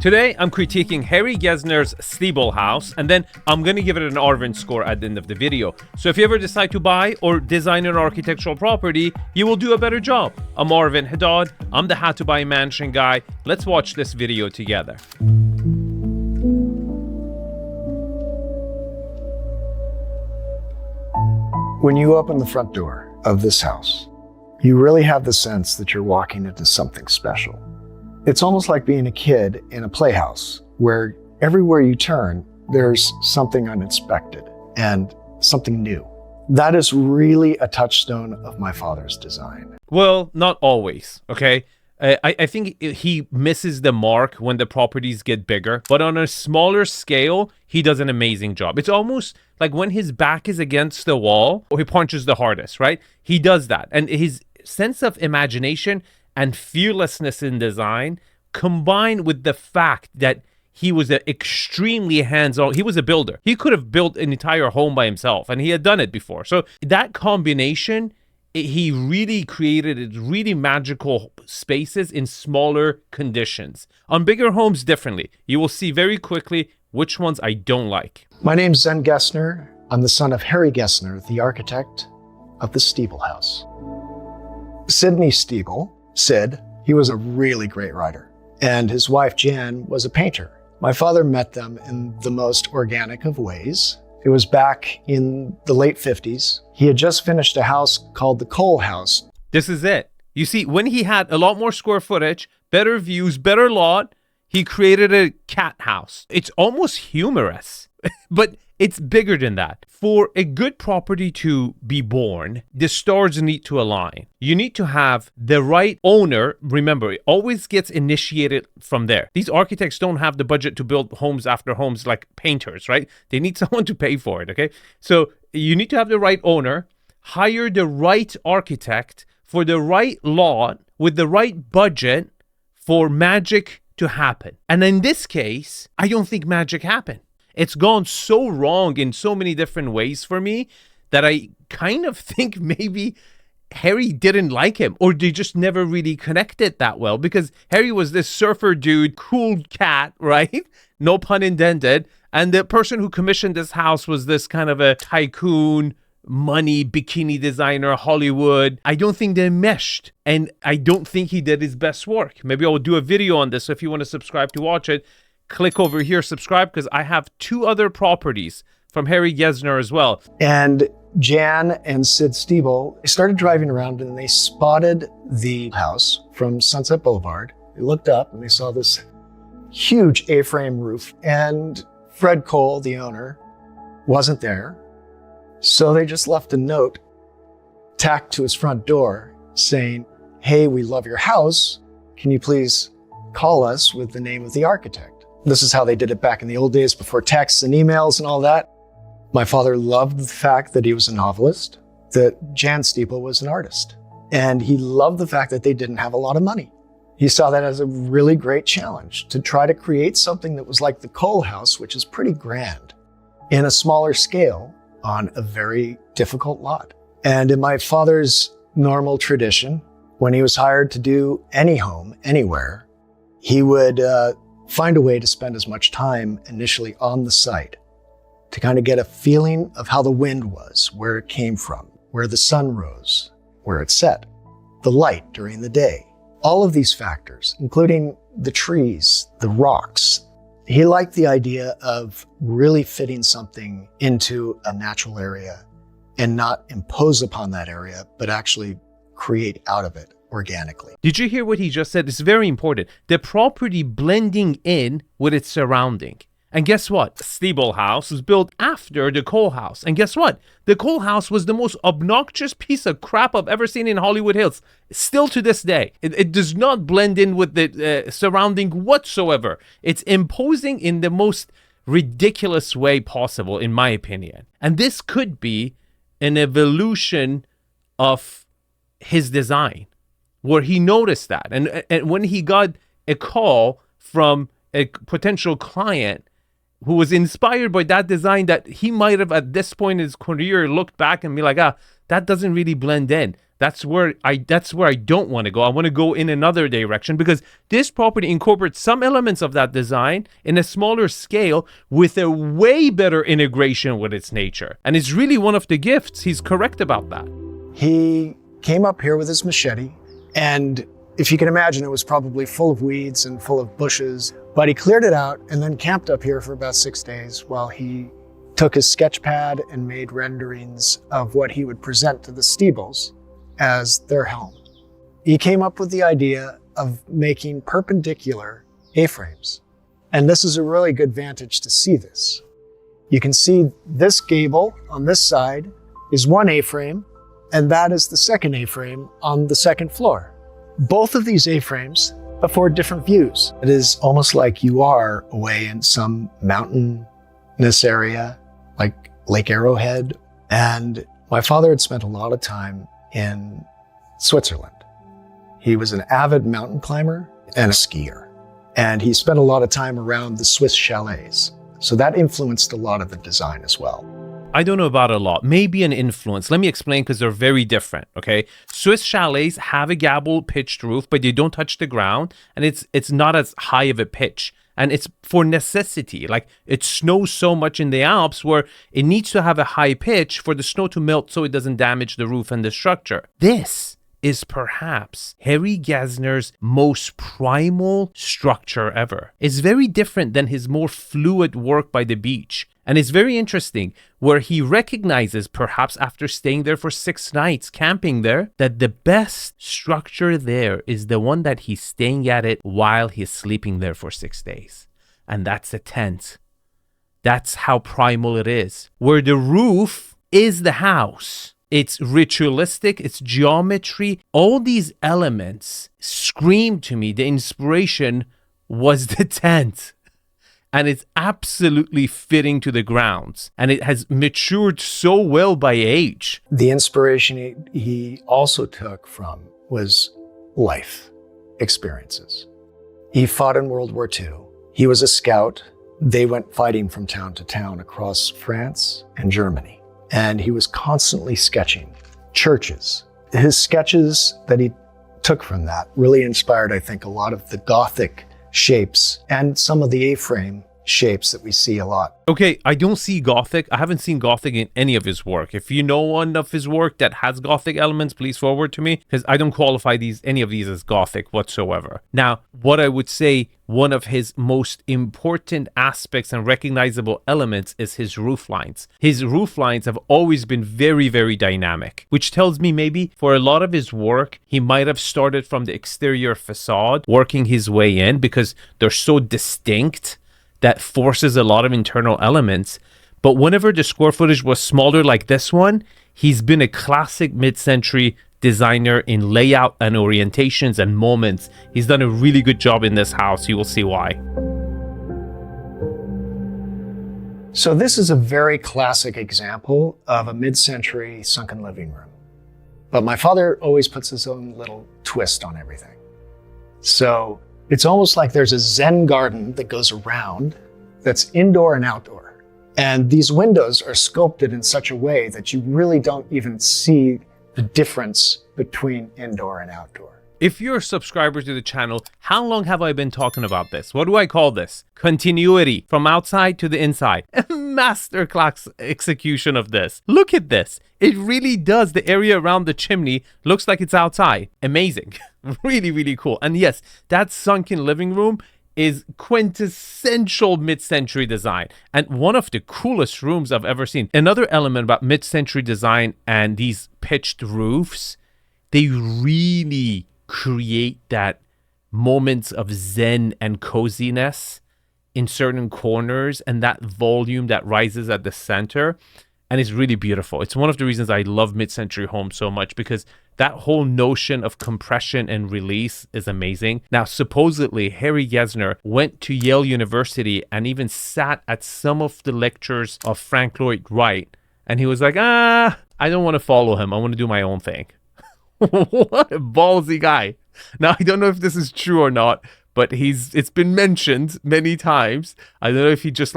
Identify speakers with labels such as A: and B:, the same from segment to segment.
A: Today, I'm critiquing Harry Gesner's Stebel House, and then I'm going to give it an Arvin score at the end of the video. So if you ever decide to buy or design an architectural property, you will do a better job. I'm Arvin Haddad. I'm the How to Buy Mansion guy. Let's watch this video together.
B: When you open the front door of this house, you really have the sense that you're walking into something special. It's almost like being a kid in a playhouse where everywhere you turn, there's something unexpected and something new. That is really a touchstone of my father's design.
A: Well, not always, okay? I think he misses the mark when the properties get bigger, but on a smaller scale, he does an amazing job. It's almost like when his back is against the wall, or he punches the hardest, right? He does that. And his sense of imagination and fearlessness in design, combined with the fact that he was an extremely hands-on, he was a builder. He could have built an entire home by himself, and he had done it before. So that combination, he really created really magical spaces in smaller conditions. On bigger homes, differently. You will see very quickly which ones I don't like.
B: My name's Zen Gesner. I'm the son of Harry Gesner, the architect of the Stebel House. Sidney Stebel, Sid, he was a really great writer, and his wife Jan was a painter. My father met them in the most organic of ways. It was back in the late 50s. He had just finished a house called the Cole House.
A: This is it. You see, when he had a lot more square footage, better views, better lot, he created a cat house. It's almost humorous, but it's bigger than that. For a good property to be born, the stars need to align. You need to have the right owner. Remember, it always gets initiated from there. These architects don't have the budget to build homes after homes like painters, right? They need someone to pay for it, okay? So you need to have the right owner, hire the right architect for the right lot with the right budget for magic to happen. And in this case, I don't think magic happened. It's gone so wrong in so many different ways for me that I kind of think maybe Harry didn't like him, or they just never really connected that well, because Harry was this surfer dude, cool cat, right? No pun intended. And the person who commissioned this house was this kind of a tycoon, money, bikini designer, Hollywood. I don't think they meshed, and I don't think he did his best work. Maybe I'll do a video on this, so if you want to subscribe to watch it, click over here, subscribe, because I have 2 other properties from Harry Gesner as well.
B: And Jan and Sid Stebel started driving around, and they spotted the house from Sunset Boulevard. They looked up and they saw this huge A-frame roof, and Fred Cole, the owner, wasn't there. So they just left a note tacked to his front door saying, "Hey, we love your house. Can you please call us with the name of the architect?" This is how they did it back in the old days before texts and emails and all that. My father loved the fact that he was a novelist, that Jan Stebel was an artist, and he loved the fact that they didn't have a lot of money. He saw that as a really great challenge to try to create something that was like the Cole House, which is pretty grand, in a smaller scale on a very difficult lot. And in my father's normal tradition, when he was hired to do any home, anywhere, he would find a way to spend as much time initially on the site to kind of get a feeling of how the wind was, where it came from, where the sun rose, where it set, the light during the day. All of these factors, including the trees, the rocks. He liked the idea of really fitting something into a natural area and not impose upon that area, but actually create out of it organically.
A: Did you hear what he just said? It's very important. The property blending in with its surrounding. And guess what? Stebel House was built after the Cole House. And guess what? The Cole House was the most obnoxious piece of crap I've ever seen in Hollywood Hills. Still to this day. It does not blend in with the surrounding whatsoever. It's imposing in the most ridiculous way possible, in my opinion. And this could be an evolution of his design, where he noticed that. And when he got a call from a potential client who was inspired by that design, that he might have at this point in his career looked back and be like, that doesn't really blend in. That's where I don't want to go. I want to go in another direction because this property incorporates some elements of that design in a smaller scale with a way better integration with its nature. And it's really one of the gifts. He's correct about that.
B: He came up here with his machete, and if you can imagine, it was probably full of weeds and full of bushes, but he cleared it out and then camped up here for about 6 days while he took his sketch pad and made renderings of what he would present to the Stebels as their home. He came up with the idea of making perpendicular A-frames. And this is a really good vantage to see this. You can see this gable on this side is one A-frame, and that is the second A-frame on the second floor. Both of these A-frames afford different views. It is almost like you are away in some mountainous area, like Lake Arrowhead. And my father had spent a lot of time in Switzerland. He was an avid mountain climber and a skier. And he spent a lot of time around the Swiss chalets. So that influenced a lot of the design as well.
A: I don't know about a lot. Maybe an influence. Let me explain because they're very different, okay? Swiss chalets have a gable pitched roof, but they don't touch the ground, and it's not as high of a pitch. And it's for necessity. Like, it snows so much in the Alps where it needs to have a high pitch for the snow to melt so it doesn't damage the roof and the structure. This is perhaps Harry Gesner's most primal structure ever. It's very different than his more fluid work by the beach. And it's very interesting where he recognizes, perhaps after staying there for 6 nights, camping there, that the best structure there is the one that he's staying at it while he's sleeping there for 6 days. And that's a tent. That's how primal it is. Where the roof is the house. It's ritualistic, it's geometry. All these elements scream to me the inspiration was the tent. And it's absolutely fitting to the grounds. And it has matured so well by age.
B: The inspiration he also took from was life experiences. He fought in World War II. He was a scout. They went fighting from town to town across France and Germany. And he was constantly sketching churches. His sketches that he took from that really inspired, I think, a lot of the Gothic shapes and some of the A-frame shapes that we see a lot.
A: Okay, I don't see Gothic. I haven't seen Gothic in any of his work. If you know one of his work that has Gothic elements, please forward to me, because I don't qualify any of these as Gothic whatsoever. Now, what I would say, one of his most important aspects and recognizable elements is his roof lines. His roof lines have always been very, very dynamic, which tells me maybe for a lot of his work, he might have started from the exterior facade, working his way in because they're so distinct that forces a lot of internal elements. But whenever the square footage was smaller like this one, he's been a classic mid-century designer in layout and orientations and moments. He's done a really good job in this house. You will see why.
B: So this is a very classic example of a mid-century sunken living room. But my father always puts his own little twist on everything. So it's almost like there's a Zen garden that goes around that's indoor and outdoor. And these windows are sculpted in such a way that you really don't even see the difference between indoor and outdoor.
A: If you're a subscriber to the channel, how long have I been talking about this? What do I call this? Continuity from outside to the inside. A masterclass execution of this. Look at this. It really does. The area around the chimney looks like it's outside. Amazing. Really, really cool. And yes, that sunken living room is quintessential mid-century design and one of the coolest rooms I've ever seen. Another element about mid-century design and these pitched roofs, they really create that moments of zen and coziness in certain corners and that volume that rises at the center. And it's really beautiful. It's one of the reasons I love mid-century homes so much, because that whole notion of compression and release is amazing. Now, supposedly, Harry Gesner went to Yale University and even sat at some of the lectures of Frank Lloyd Wright. And he was like, I don't want to follow him. I want to do my own thing. What a ballsy guy. Now, I don't know if this is true or not, but it's been mentioned many times. I don't know if he just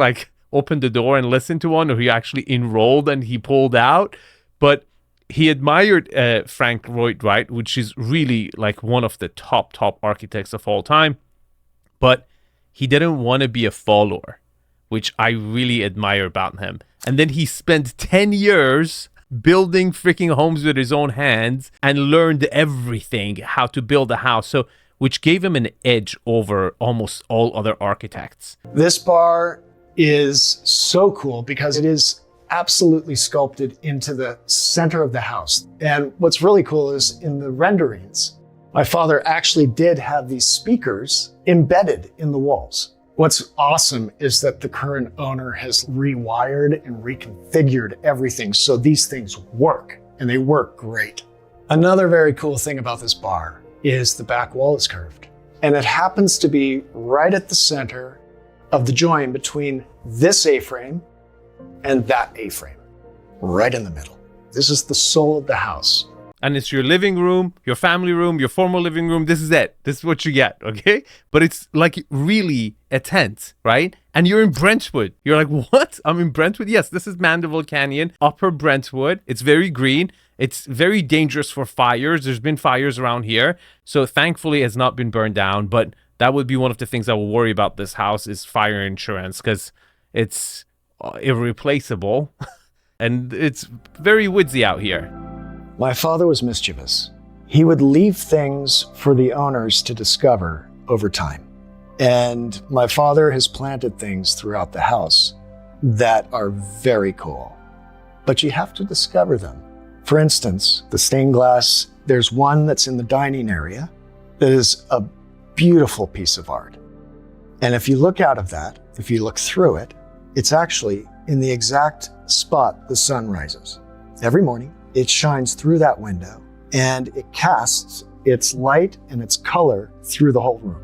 A: opened the door and listened to one, or he actually enrolled and he pulled out. But he admired Frank Lloyd Wright, which is really like one of the top architects of all time, but he didn't want to be a follower, which I really admire about him. And then he spent 10 years building freaking homes with his own hands and learned everything, how to build a house. So, which gave him an edge over almost all other architects.
B: This bar is so cool because it is absolutely sculpted into the center of the house. And what's really cool is in the renderings, my father actually did have these speakers embedded in the walls. What's awesome is that the current owner has rewired and reconfigured everything so these things work, and they work great. Another very cool thing about this bar is the back wall is curved, and it happens to be right at the center of the join between this A-frame and that A-frame, right in the middle. This is the soul of the house.
A: And it's your living room, your family room, your formal living room. This is it. This is what you get, okay? But it's like really a tent, right? And you're in Brentwood. You're like, what? I'm in Brentwood? Yes, this is Mandeville Canyon, Upper Brentwood. It's very green. It's very dangerous for fires. There's been fires around here. So thankfully, it's not been burned down. But that would be one of the things I will worry about this house is fire insurance because it's irreplaceable. And it's very woodsy out here.
B: My father was mischievous. He would leave things for the owners to discover over time. And my father has planted things throughout the house that are very cool, but you have to discover them. For instance, the stained glass, there's one that's in the dining area that is a beautiful piece of art. And if you look out of that, if you look through it, it's actually in the exact spot the sun rises. Every morning, it shines through that window and it casts its light and its color through the whole room.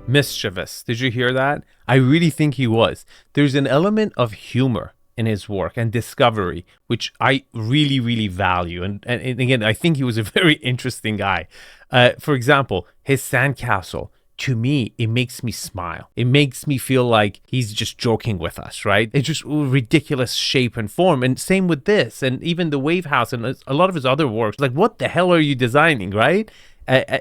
A: Mischievous. Did you hear that? I really think he was. There's an element of humor in his work and discovery, which I really value. And again, I think he was a very interesting guy. For example, his sandcastle. To me, it makes me smile. It makes me feel like he's just joking with us, right? It's just ridiculous shape and form. And same with this, and even the Wave House and a lot of his other works. Like, what the hell are you designing, right?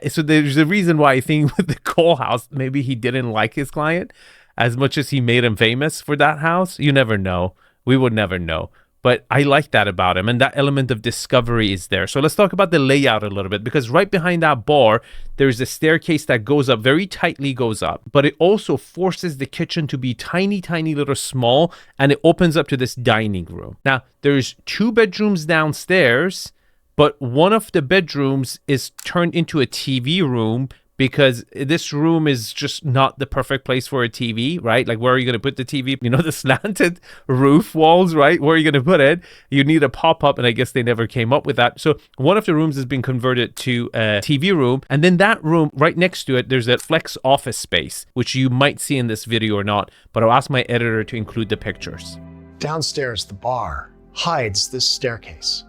A: So there's a reason why I think with the Cole House, maybe he didn't like his client as much as he made him famous for that house. You never know. We would never know. But I like that about him, and that element of discovery is there. So let's talk about the layout a little bit, because right behind that bar, there's a staircase that goes up, very tightly goes up, but it also forces the kitchen to be tiny little small, and it opens up to this dining room. Now, there's 2 bedrooms downstairs, but one of the bedrooms is turned into a TV room because this room is just not the perfect place for a TV, right? Like, where are you going to put the TV? You know, the slanted roof walls, right? Where are you going to put it? You need a pop-up, and I guess they never came up with that. So one of the rooms has been converted to a TV room. And then that room, right next to it, there's a flex office space, which you might see in this video or not, but I'll ask my editor to include the pictures.
B: Downstairs, the bar hides this staircase.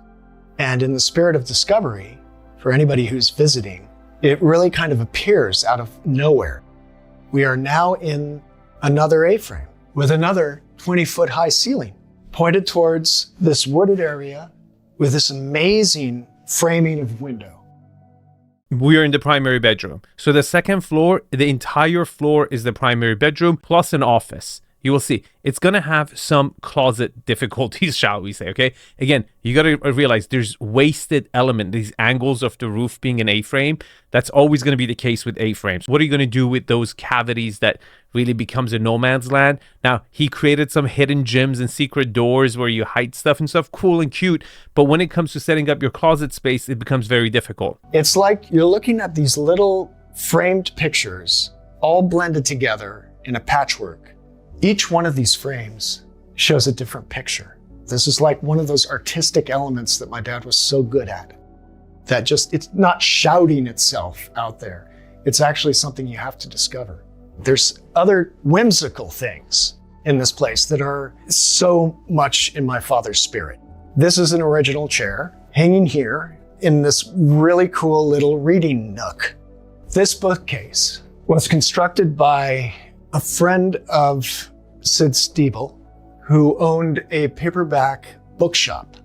B: And in the spirit of discovery, for anybody who's visiting, it really kind of appears out of nowhere. We are now in another A-frame with another 20-foot high ceiling pointed towards this wooded area with this amazing framing of window.
A: We are in the primary bedroom. So the second floor, the entire floor is the primary bedroom plus an office. You will see it's going to have some closet difficulties, shall we say, okay? Again, you got to realize there's wasted element, these angles of the roof being an A-frame. That's always going to be the case with A-frames. What are you going to do with those cavities that really becomes a no man's land? Now, he created some hidden gyms and secret doors where you hide stuff and stuff, cool and cute. But when it comes to setting up your closet space, it becomes very difficult.
B: It's like you're looking at these little framed pictures all blended together in a patchwork. Each one of these frames shows a different picture. This is like one of those artistic elements that my dad was so good at. That just, it's not shouting itself out there. It's actually something you have to discover. There's other whimsical things in this place that are so much in my father's spirit. This is an original chair hanging here in this really cool little reading nook. This bookcase was constructed by a friend of Sid Stebel, who owned a paperback bookshop.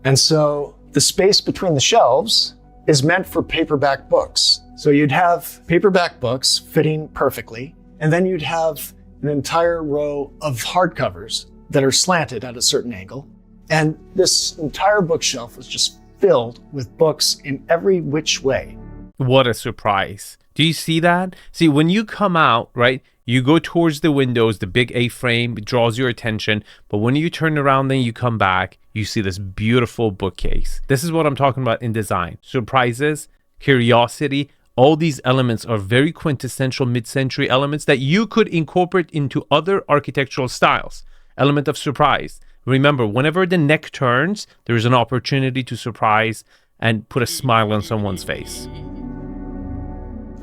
B: And so The space between the shelves is meant for paperback books. So you'd have paperback books fitting perfectly, and then you'd have an entire row of hardcovers that are slanted at a certain angle. And this entire bookshelf was just filled with books in every which way.
A: What a surprise. Do you see that? See, when you come out, right, you go towards the windows, the big A-frame draws your attention. But when you turn around, then you come back, you see this beautiful bookcase. This is what I'm talking about in design. Surprises, curiosity, all these elements are very quintessential mid-century elements that you could incorporate into other architectural styles. Element of surprise. Remember, whenever the neck turns, there is an opportunity to surprise and put a smile on someone's face.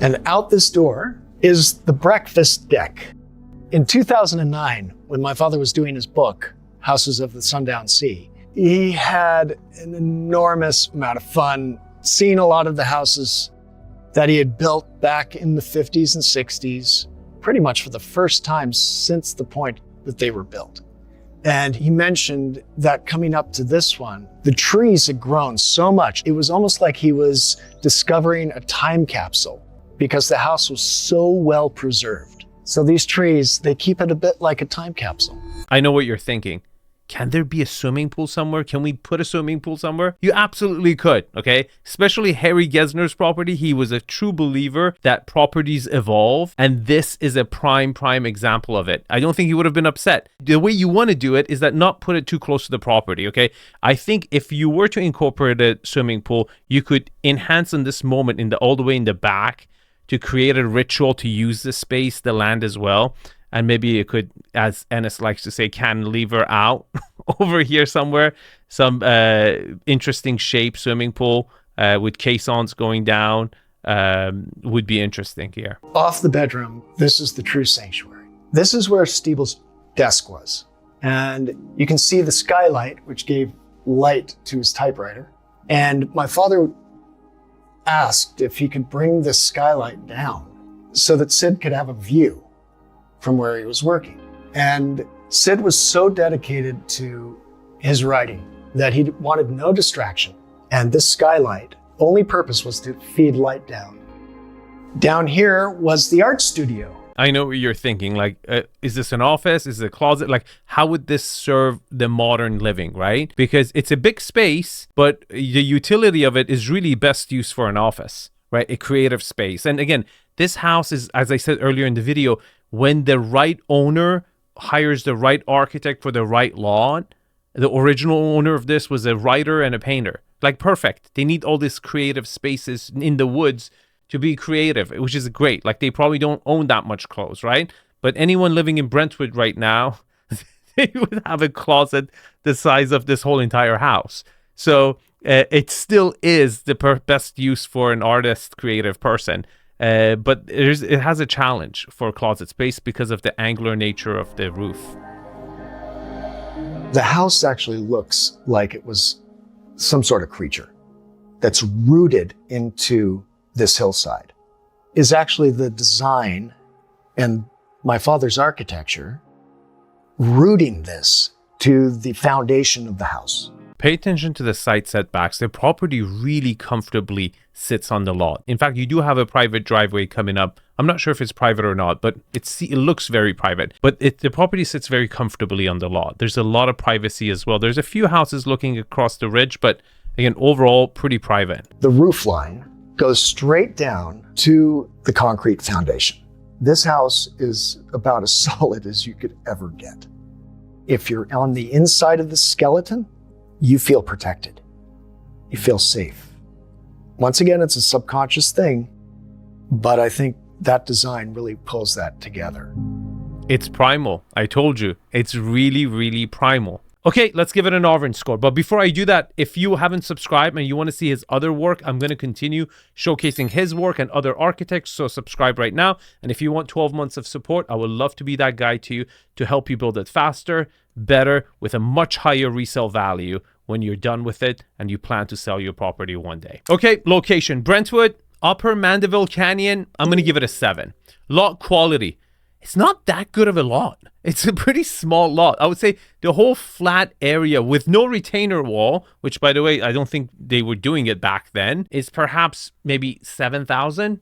B: And out this door is the breakfast deck. In 2009, when my father was doing his book, Houses of the Sundown Sea, he had an enormous amount of fun seeing a lot of the houses that he had built back in the 50s and 60s, pretty much for the first time since the point that they were built. And he mentioned that coming up to this one, the trees had grown so much, it was almost like he was discovering a time capsule because the house was so well preserved. So these trees, they keep it a bit like a time capsule.
A: I know what you're thinking. Can there be a swimming pool somewhere? Can we put a swimming pool somewhere? You absolutely could, okay? Especially Harry Gesner's property. He was a true believer that properties evolve, and this is a prime example of it. I don't think he would have been upset. The way you want to do it is that not put it too close to the property, okay? I think if you were to incorporate a swimming pool, you could enhance in this moment all the way in the back to create a ritual to use the space, the land as well. And maybe you could, as Ennis likes to say, cantilever out over here somewhere. Some interesting shape swimming pool with caissons going down would be interesting here.
B: Off the bedroom, this is the true sanctuary. This is where Stebel's desk was. And you can see the skylight, which gave light to his typewriter. And my father asked if he could bring this skylight down so that Sid could have a view from where he was working. And Sid was so dedicated to his writing that he wanted no distraction. And this skylight, only purpose was to feed light down. Down here was the art studio.
A: I know what you're thinking, like, is this an office? Is it a closet? Like, how would this serve the modern living, right? Because it's a big space, but the utility of it is really best used for an office, right? A creative space. And again, this house is, as I said earlier in the video, when the right owner hires the right architect for the right lot. The original owner of this was a writer and a painter. Like, perfect. They need all these creative spaces in the woods to be creative, which is great. Like, they probably don't own that much clothes, right? But anyone living in Brentwood right now, they would have a closet the size of this whole entire house. So it still is the best use for an artist, creative person. But it has a challenge for closet space because of the angular nature of the roof.
B: The house actually looks like it was some sort of creature that's rooted into this hillside. Is actually the design and my father's architecture rooting this to the foundation of the house.
A: Pay attention to the side setbacks. The property really comfortably sits on the lot. In fact, you do have a private driveway coming up. I'm not sure if it's private or not, but it looks very private. But the property sits very comfortably on the lot. There's a lot of privacy as well. There's a few houses looking across the ridge, but again, overall, pretty private.
B: The roof line goes straight down to the concrete foundation. This house is about as solid as you could ever get. If you're on the inside of the skeleton, you feel protected. You feel safe. Once again, it's a subconscious thing, but I think that design really pulls that together.
A: It's primal. I told you. It's really primal. Okay, let's give it an Arvin score. But before I do that, if you haven't subscribed and you want to see his other work, I'm going to continue showcasing his work and other architects. So subscribe right now. And if you want 12 months of support, I would love to be that guy to you to help you build it faster, better, with a much higher resale value when you're done with it and you plan to sell your property one day. Okay, location, Brentwood, Upper Mandeville Canyon. I'm going to give it a 7. Lot quality. it's not that good of a lot. It's a pretty small lot. I would say the whole flat area with no retainer wall, which by the way, I don't think they were doing it back then, is perhaps maybe 7,000,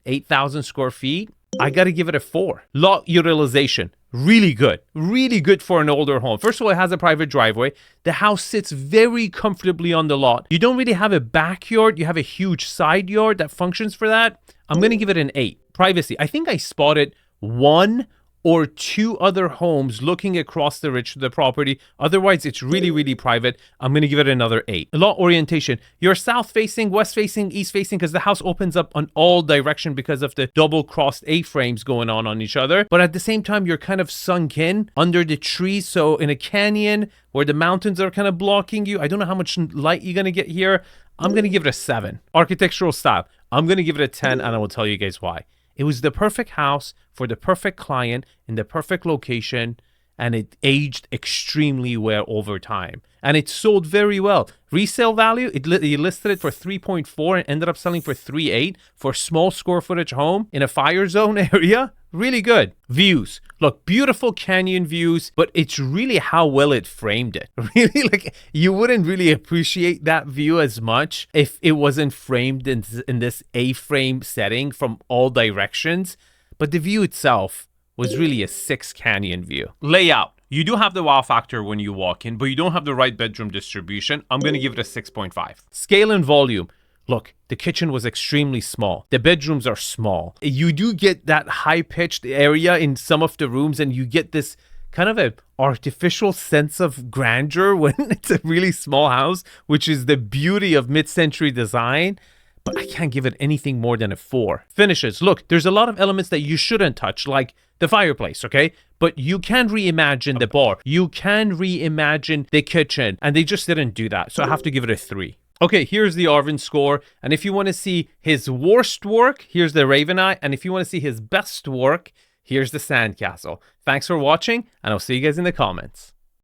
A: 8,000 square feet. I got to give it a 4. Lot utilization, really good. Really good for an older home. First of all, it has a private driveway. The house sits very comfortably on the lot. You don't really have a backyard. You have a huge side yard that functions for that. I'm going to give it an 8. Privacy. I think I spotted 1 or 2 other homes looking across the ridge to the property. Otherwise, it's really, really private. I'm going to give it another 8. Lot orientation. You're south facing, west facing, east facing, because the house opens up on all direction because of the double crossed A-frames going on each other. But at the same time, you're kind of sunk in under the trees. So in a canyon where the mountains are kind of blocking you, I don't know how much light you're going to get here. I'm going to give it a 7. Architectural style. I'm going to give it a 10, and I will tell you guys why. It was the perfect house for the perfect client in the perfect location, and it aged extremely well over time. And it sold very well. Resale value, he listed it for 3.4 and ended up selling for 3.8 for a small square footage home in a fire zone area. Really good. Views. Look, beautiful canyon views, but it's really how well it framed it. Really, like, you wouldn't really appreciate that view as much if it wasn't framed in this A-frame setting from all directions. But the view itself was really a 6 canyon view. Layout. You do have the wow factor when you walk in, but you don't have the right bedroom distribution. I'm going to give it a 6.5. Scale and volume. Look, the kitchen was extremely small. The bedrooms are small. You do get that high-pitched area in some of the rooms, and you get this kind of an artificial sense of grandeur when it's a really small house, which is the beauty of mid-century design. But I can't give it anything more than a 4. Finishes. Look, there's a lot of elements that you shouldn't touch, like the fireplace, okay? But you can reimagine the bar. You can reimagine the kitchen, and they just didn't do that. So I have to give it a 3. Okay, here's the Arvin score. And if you want to see his worst work, here's the Raven Eye. And if you want to see his best work, here's the Sandcastle. Thanks for watching, and I'll see you guys in the comments.